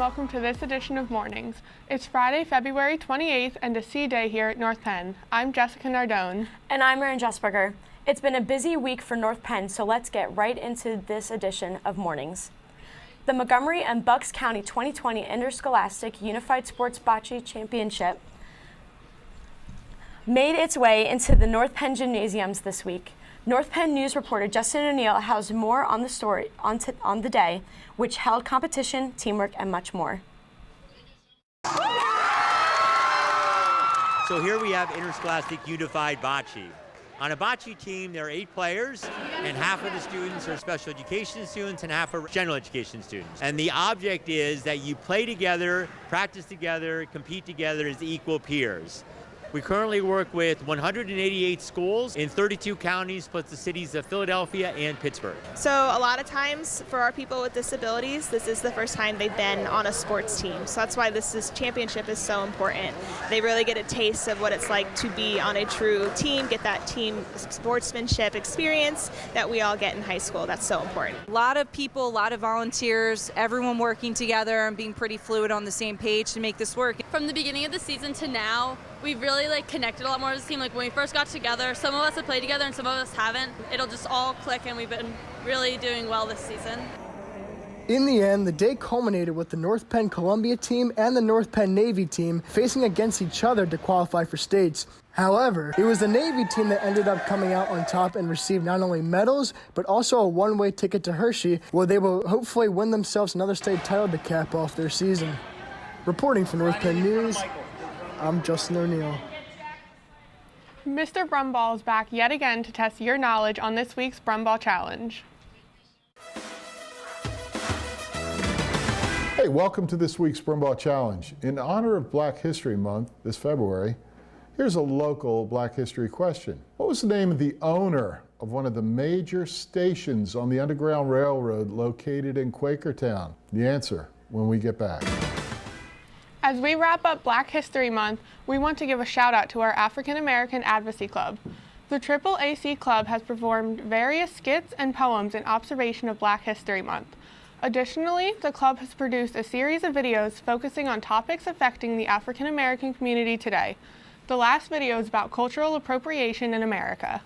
welcome to this edition of Mornings. It's Friday, February 28th and a C Day here at North Penn. I'm Jessica Nardone. And I'm Erin Jesberger. It's been a busy week for North Penn, so let's get right into this edition of Mornings. The Montgomery and Bucks County 2020 Interscholastic Unified Sports Bocce Championship made its way into the North Penn gymnasiums this week. North Penn News reporter Justin O'Neill has more on the story on the day, which held competition, teamwork, and much more. So here we have Interscholastic Unified Bocce. On a bocce team, there are 8 players, and half of the students are special education students and half are general education students. And the object is that you play together, practice together, compete together as equal peers. We currently work with 188 schools in 32 counties, plus the cities of Philadelphia and Pittsburgh. So a lot of times for our people with disabilities, this is the first time they've been on a sports team. So that's why this championship is so important. They really get a taste of what it's like to be on a true team, get that team sportsmanship experience that we all get in high school. That's so important. A lot of people, a lot of volunteers, everyone working together and being pretty fluid on the same page to make this work. From the beginning of the season to now, we've really connected a lot more as a team. When we first got together, some of us have played together and some of us haven't. It'll just all click, and we've been really doing well this season. In the end, the day culminated with the North Penn Columbia team and the North Penn Navy team facing against each other to qualify for states. However, it was the Navy team that ended up coming out on top and received not only medals, but also a one-way ticket to Hershey, where they will hopefully win themselves another state title to cap off their season. Reporting for North Penn News, I'm Justin O'Neill. Mr. Rum Ball is back yet again to test your knowledge on this week's Rum Ball Challenge. Hey, welcome to this week's Rum Ball Challenge. In honor of Black History Month this February, here's a local Black History question. What was the name of the owner of one of the major stations on the Underground Railroad located in Quakertown? The answer when we get back. As we wrap up Black History Month, we want to give a shout out to our African American Advocacy Club. The AAAC Club has performed various skits and poems in observation of Black History Month. Additionally, the club has produced a series of videos focusing on topics affecting the African American community today. The last video is about cultural appropriation in America.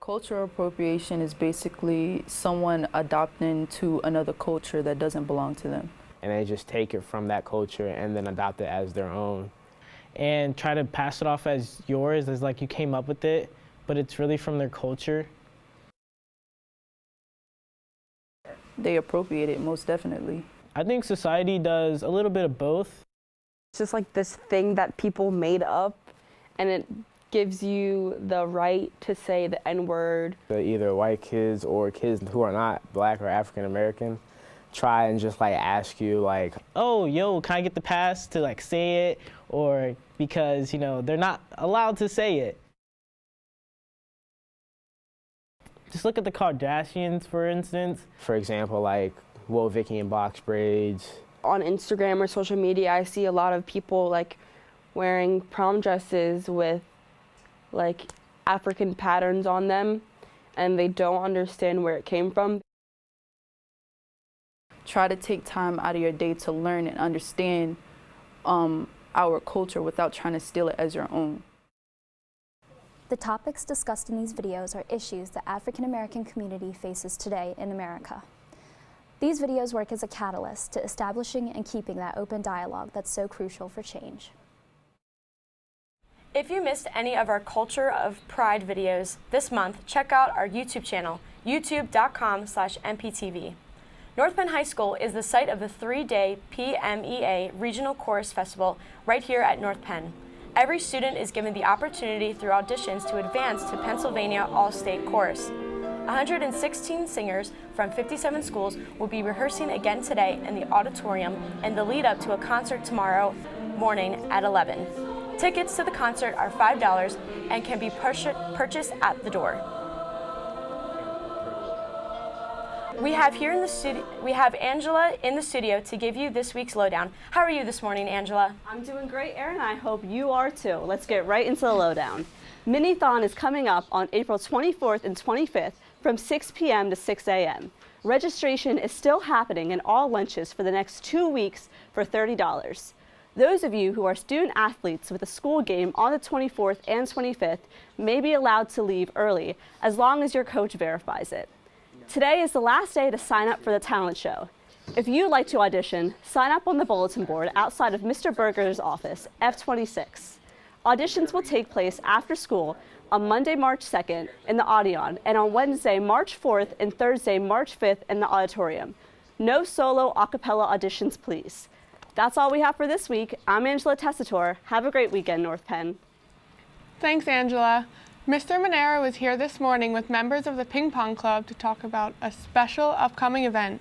Cultural appropriation is basically someone adopting to another culture that doesn't belong to them. And they just take it from that culture and then adopt it as their own. And try to pass it off as yours, as like you came up with it, but it's really from their culture. They appropriate it, most definitely. I think society does a little bit of both. It's just like this thing that people made up, and it gives you the right to say the N-word. Either white kids or kids who are not Black or African American try and just ask you oh, yo, can I get the pass to say it? Or because, they're not allowed to say it. Just look at the Kardashians, for instance. For example, Will Vicky in box braids. On Instagram or social media, I see a lot of people wearing prom dresses with African patterns on them, and they don't understand where it came from. Try to take time out of your day to learn and understand our culture without trying to steal it as your own. The topics discussed in these videos are issues the African American community faces today in America. These videos work as a catalyst to establishing and keeping that open dialogue that's so crucial for change. If you missed any of our Culture of Pride videos this month, check out our YouTube channel, youtube.com/NPTV. North Penn High School is the site of the 3-day PMEA Regional Chorus Festival right here at North Penn. Every student is given the opportunity through auditions to advance to Pennsylvania All-State Chorus. 116 singers from 57 schools will be rehearsing again today in the auditorium in the lead up to a concert tomorrow morning at 11. Tickets to the concert are $5 and can be purchased at the door. We have Angela in the studio to give you this week's lowdown. How are you this morning, Angela? I'm doing great, Erin. I hope you are too. Let's get right into the lowdown. Mini-thon is coming up on April 24th and 25th from 6 p.m. to 6 a.m. Registration is still happening in all lunches for the next 2 weeks for $30. Those of you who are student athletes with a school game on the 24th and 25th may be allowed to leave early as long as your coach verifies it. Today is the last day to sign up for the talent show. If you'd like to audition, sign up on the bulletin board outside of Mr. Berger's office, F26. Auditions will take place after school on Monday, March 2nd in the Odeon, and on Wednesday, March 4th and Thursday, March 5th in the auditorium. No solo a cappella auditions, please. That's all we have for this week. I'm Angela Tessitore. Have a great weekend, North Penn. Thanks, Angela. Mr. Monero was here this morning with members of the Ping Pong Club to talk about a special upcoming event.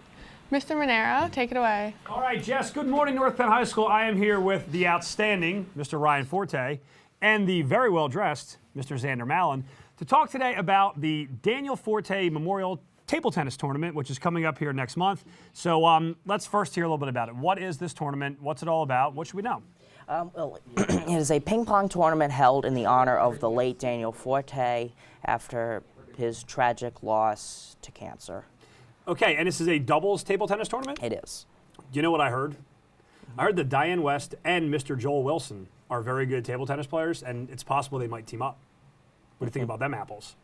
Mr. Monero, take it away. All right, Jess, good morning, North Penn High School. I am here with the outstanding Mr. Ryan Forte and the very well-dressed Mr. Xander Mallon to talk today about the Daniel Forte Memorial Table Tennis Tournament, which is coming up here next month. So let's first hear a little bit about it. What is this tournament? What's it all about? What should we know? Well, it is a ping pong tournament held in the honor of the late Daniel Forte after his tragic loss to cancer. Okay, and this is a doubles table tennis tournament? It is. Do you know what I heard? I heard that Diane West and Mr. Joel Wilson are very good table tennis players, and it's possible they might team up. What do you think about them apples?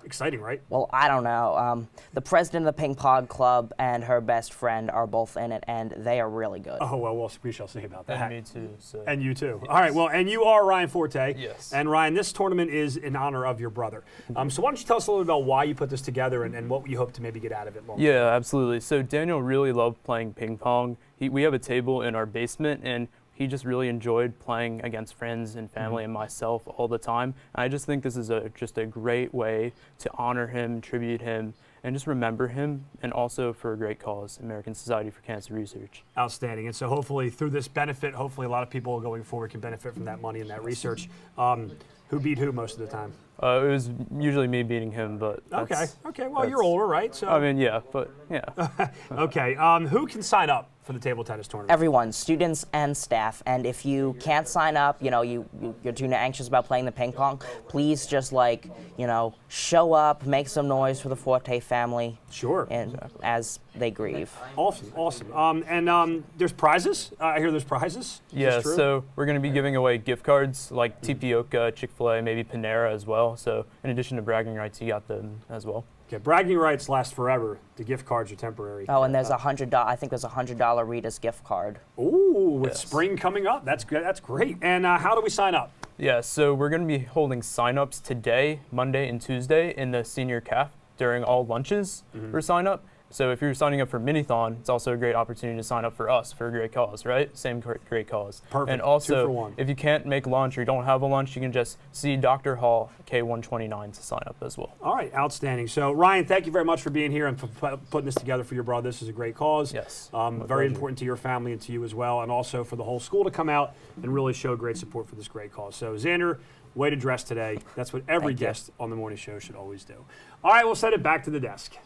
Exciting, right? Well, I don't know. The president of the ping pong club and her best friend are both in it, and they are really good. Oh, well, we shall see about that. And me too. So. And you too. All right, well, and you are Ryan Forte. Yes. And Ryan, this tournament is in honor of your brother. So why don't you tell us a little bit about why you put this together and what you hope to maybe get out of it long term? Yeah, absolutely. So Daniel really loved playing ping pong. We have a table in our basement, and he just really enjoyed playing against friends and family and myself all the time. And I just think this is just a great way to honor him, tribute him, and just remember him, and also for a great cause, American Society for Cancer Research. Outstanding. And so hopefully through this benefit, hopefully a lot of people going forward can benefit from that money and that research. Who beat who most of the time? It was usually me beating him, but Okay. Well, you're older, right? So I mean, yeah, but yeah. Okay. Who can sign up for the table tennis tournament? Everyone, students and staff. And if you can't sign up, you're too anxious about playing the ping pong, please just show up, make some noise for the Forte family. Sure. And as they grieve. Awesome. And there's prizes. I hear there's prizes. Yeah. So we're going to be giving away gift cards like Tapioca, Chick-fil-A, maybe Panera as well. So in addition to bragging rights, you got them as well. Okay, bragging rights last forever. The gift cards are temporary. Oh, and there's I think there's a $100 Rita's gift card. Ooh, with spring coming up, that's good. That's great. And how do we sign up? Yeah, so we're going to be holding sign-ups today, Monday and Tuesday in the senior caf during all lunches for sign-up. So if you're signing up for Mini-thon, it's also a great opportunity to sign up for us for a great cause, right? Same great cause. Perfect. And also, 2 for 1. if you can't make lunch or you don't have a lunch, you can just see Dr. Hall, K129, to sign up as well. All right, outstanding. So Ryan, thank you very much for being here and for putting this together for your brother. This is a great cause. Yes. Very important to your family and to you as well, and also for the whole school to come out and really show great support for this great cause. So Xander, way to dress today. That's what every guest on the morning show should always do. All right, we'll send it back to the desk.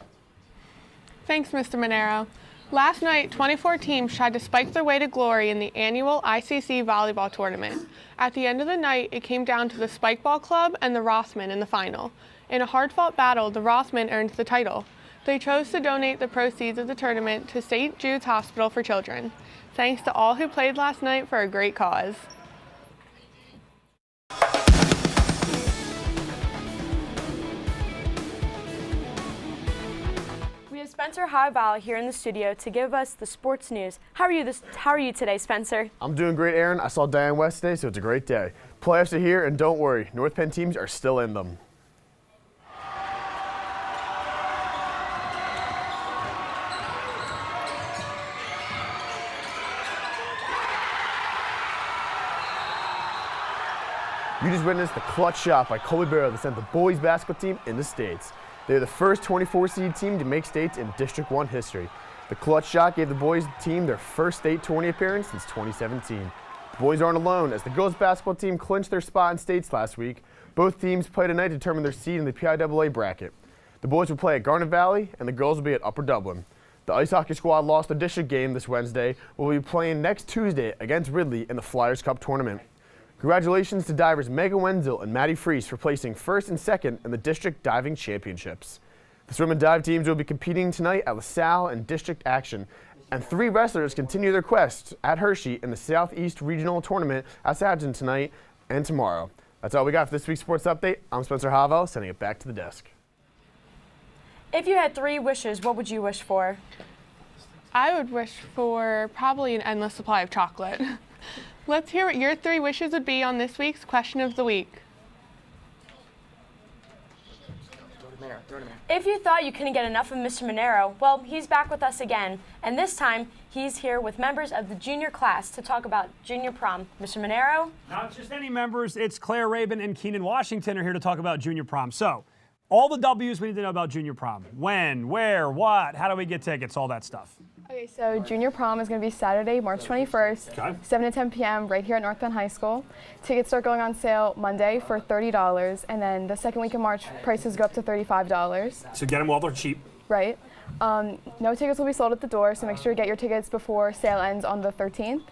Thanks, Mr. Monero. Last night, 24 teams tried to spike their way to glory in the annual ICC volleyball tournament. At the end of the night, it came down to the Spike Ball Club and the Rothman in the final. In a hard-fought battle, the Rothman earned the title. They chose to donate the proceeds of the tournament to St. Jude's Hospital for Children. Thanks to all who played last night for a great cause. Spencer Highball here in the studio to give us the sports news. How are you today, Spencer? I'm doing great, Aaron. I saw Diane West today, so it's a great day. Playoffs are here, and don't worry, North Penn teams are still in them. You just witnessed the clutch shot by Colby Barrow that sent the boys basketball team into states. They're the first 24-seed team to make states in District 1 history. The clutch shot gave the boys team their first state tourney appearance since 2017. The boys aren't alone, as the girls basketball team clinched their spot in states last week. Both teams played tonight to determine their seed in the PIAA bracket. The boys will play at Garnet Valley, and the girls will be at Upper Dublin. The ice hockey squad lost the district game this Wednesday. We'll be playing next Tuesday against Ridley in the Flyers Cup tournament. Congratulations to divers Megan Wenzel and Maddie Fries for placing first and second in the district diving championships. The swim and dive teams will be competing tonight at LaSalle and district action. And 3 wrestlers continue their quest at Hershey in the Southeast Regional Tournament at Sadton tonight and tomorrow. That's all we got for this week's Sports Update. I'm Spencer Havel, sending it back to the desk. If you had 3 wishes, what would you wish for? I would wish for probably an endless supply of chocolate. Let's hear what your 3 wishes would be on this week's Question of the Week. If you thought you couldn't get enough of Mr. Monero, well, he's back with us again. And this time, he's here with members of the junior class to talk about junior prom. Mr. Monero? Not just any members, it's Claire Rabin and Keenan Washington are here to talk about junior prom. So, all the W's we need to know about junior prom. When, where, what, how do we get tickets, all that stuff. Okay, so junior prom is going to be Saturday, March 21st, 7 to 10 p.m. right here at North Penn High School. Tickets start going on sale Monday for $30, and then the second week of March, prices go up to $35. So get them while they're cheap. Right. No tickets will be sold at the door, so make sure to get your tickets before sale ends on the 13th.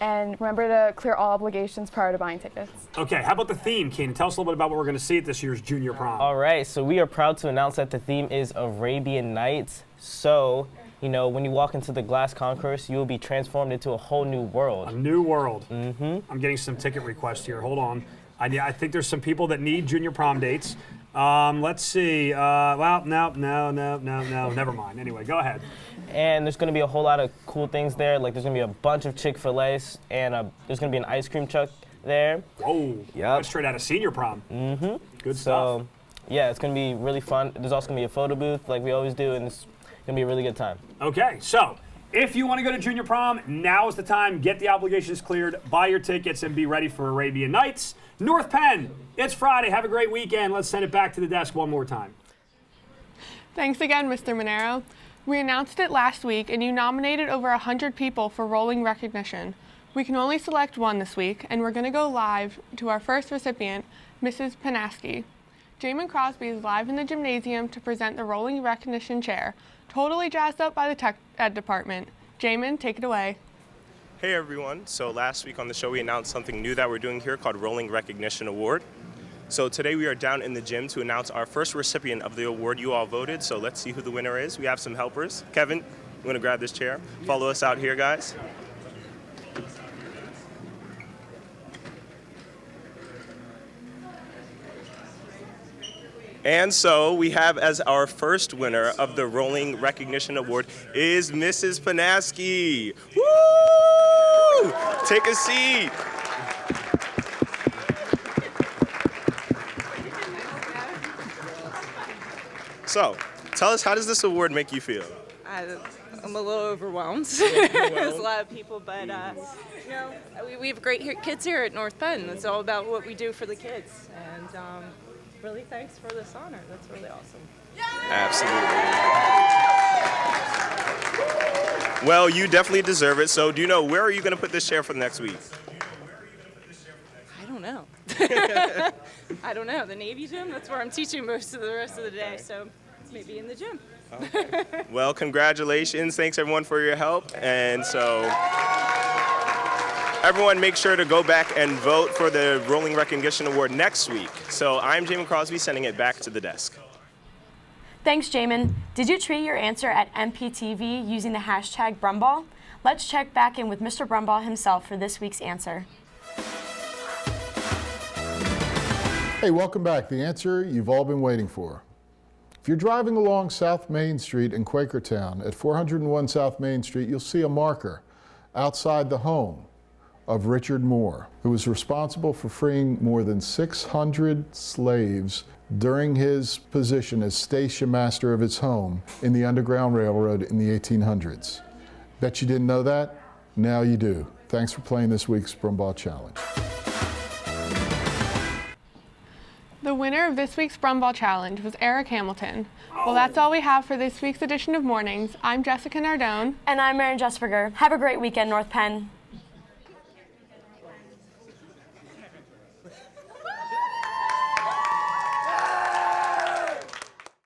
And remember to clear all obligations prior to buying tickets. Okay, how about the theme, Keenan? Tell us a little bit about what we're going to see at this year's junior prom. All right, so we are proud to announce that the theme is Arabian Nights. So, you know, when you walk into the glass concourse, you will be transformed into a whole new world. A new world. Mm-hmm. I'm getting some ticket requests here. Hold on. I think there's some people that need junior prom dates. Let's see. Well, no, never mind. Anyway, go ahead. And there's going to be a whole lot of cool things there. Like there's going to be a bunch of Chick-fil-A's, and there's going to be an ice cream truck there. Whoa. Yep. That's straight out of senior prom. Mm-hmm. Good stuff. So, yeah, it's going to be really fun. There's also going to be a photo booth like we always do, and it's going to be a really good time. Okay, so if you want to go to junior prom, now is the time. Get the obligations cleared, buy your tickets, and be ready for Arabian Nights. North Penn, it's Friday. Have a great weekend. Let's send it back to the desk one more time. Thanks again, Mr. Monero. We announced it last week, and you nominated over 100 people for rolling recognition. We can only select one this week, and we're going to go live to our first recipient, Mrs. Panaski. Jamin Crosby is live in the gymnasium to present the rolling recognition chair, totally jazzed up by the tech ed department. Jamin, take it away. Hey everyone, so last week on the show we announced something new that we're doing here called Rolling Recognition Award. So today we are down in the gym to announce our first recipient of the award you all voted, so let's see who the winner is. We have some helpers. Kevin, you want to grab this chair? Follow us out here, guys. And so we have as our first winner of the Rolling Recognition Award is Mrs. Panaski. Woo! Take a seat. So, tell us, how does this award make you feel? I'm a little overwhelmed. There's a lot of people, but you know, we have great kids here at North Penn. It's all about what we do for the kids, and really thanks for this honor. That's really awesome. Absolutely. Well, you definitely deserve it. So, do you know, where are you going to put this chair for the next week? I don't know. I don't know. The Navy gym, that's where I'm teaching most of the rest of the day, so maybe in the gym. Okay. Well, congratulations. Thanks, everyone, for your help. And so everyone make sure to go back and vote for the Rolling Recognition Award next week. So I'm Jamin Crosby, sending it back to the desk. Thanks, Jamin. Did you tweet your answer at NPTV using the hashtag Rum Ball? Let's check back in with Mr. Rum Ball himself for this week's answer. Hey, welcome back. The answer you've all been waiting for. If you're driving along South Main Street in Quakertown at 401 South Main Street, you'll see a marker outside the home of Richard Moore, who was responsible for freeing more than 600 slaves during his position as station master of his home in the Underground Railroad in the 1800s. Bet you didn't know that? Now you do. Thanks for playing this week's Rum Ball Challenge. The winner of this week's Rum Ball Challenge was Eric Hamilton. Well, that's all we have for this week's edition of Mornings. I'm Jessica Nardone. And I'm Maren Jesperger. Have a great weekend, North Penn.